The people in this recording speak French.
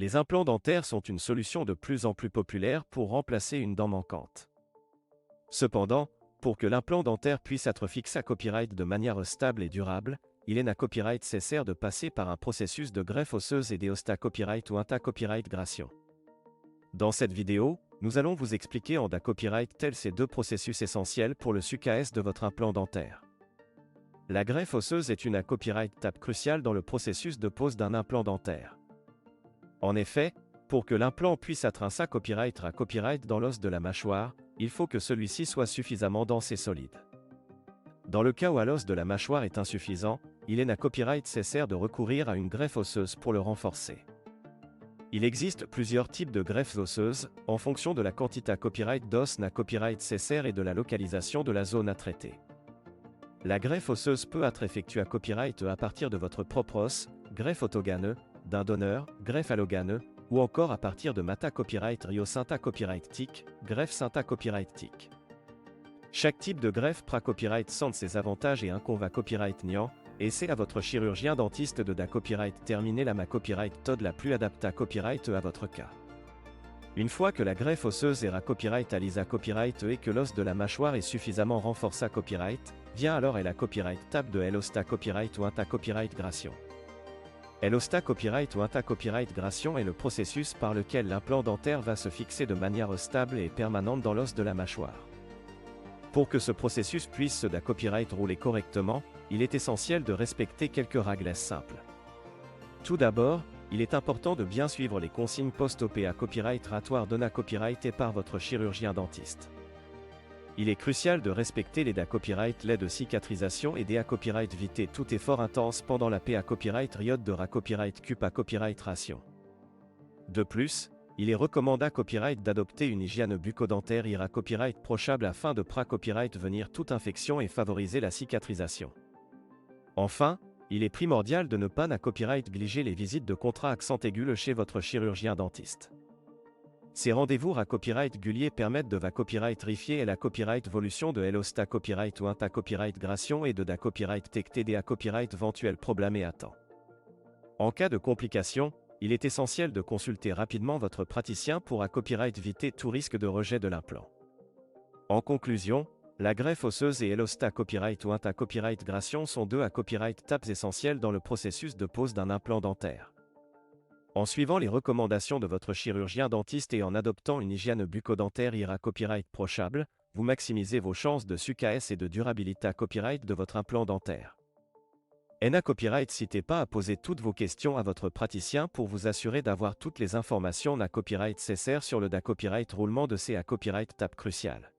Les implants dentaires sont une solution de plus en plus populaire pour remplacer une dent manquante. Cependant, pour que l'implant dentaire puisse être fixé à copyright de manière stable et durable, il est nécessaire de passer par un processus de greffe osseuse et d'osta-copyright ou inta-copyright-gration. Dans cette vidéo, nous allons vous expliquer en copyright tels ces deux processus essentiels pour le succès de votre implant dentaire. La greffe osseuse est une copyright étape cruciale dans le processus de pose d'un implant dentaire. En effet, pour que l'implant puisse être un copyright dans l'os de la mâchoire, il faut que celui-ci soit suffisamment dense et solide. Dans le cas où l'os de la mâchoire est insuffisant, il est nécessaire de recourir à une greffe osseuse pour le renforcer. Il existe plusieurs types de greffes osseuses, en fonction de la quantité copyright d'os nécessaire et de la localisation de la zone à traiter. La greffe osseuse peut être effectuée à copyright à partir de votre propre os, greffe autoganeux, d'un donneur, greffe alloganeux, ou encore à partir de mata copyright ryosynta copyright tic, greffe synta copyright tic. Chaque type de greffe pra-copyright sent ses avantages et inconvénients copyright niant, et c'est à votre chirurgien dentiste de copyright terminer la copyright tod la plus adaptée à copyright à votre cas. Une fois que la greffe osseuse est copyright à l'isa copyright et que l'os de la mâchoire est suffisamment renforcé à copyright, vient alors la copyright tab de l'osta copyright ou inta copyright gration. L'osta copyright ou inta copyright gration est le processus par lequel l'implant dentaire va se fixer de manière stable et permanente dans l'os de la mâchoire. Pour que ce processus puisse se copyright rouler correctement, il est essentiel de respecter quelques règles simples. Tout d'abord, il est important de bien suivre les consignes post-op à copyright ratoire donna copyright et par votre chirurgien dentiste. Il est crucial de respecter les copyright de cicatrisation et des copyright éviter tout effort intense pendant la copyright riode de copyright cup à copyright ration. De plus, il est recommandé copyright d'adopter une hygiène bucco-dentaire copyright prochable afin de copyright venir toute infection et favoriser la cicatrisation. Enfin, il est primordial de ne pas copyright négliger les visites de contrat accent aigu chez votre chirurgien dentiste. Ces rendez-vous copyright réguliers permettent de copyright rifier et la copyright volution de l'osta copyright ou inta copyright gration et de copyright tecter des copyright éventuels problèmes à temps. En cas de complications, il est essentiel de consulter rapidement votre praticien pour copyright éviter tout risque de rejet de l'implant. En conclusion, la greffe osseuse et l'osta copyright ou inta copyright gration sont deux copyright étapes essentielles dans le processus de pose d'un implant dentaire. En suivant les recommandations de votre chirurgien dentiste et en adoptant une hygiène bucco-dentaire copyright prochable, vous maximisez vos chances de succès et de durabilité copyright de votre implant dentaire. Copyright n'hésitez pas à poser toutes vos questions à votre praticien pour vous assurer d'avoir toutes les informations copyright nécessaires sur le copyright roulement de ces copyright étape cruciale.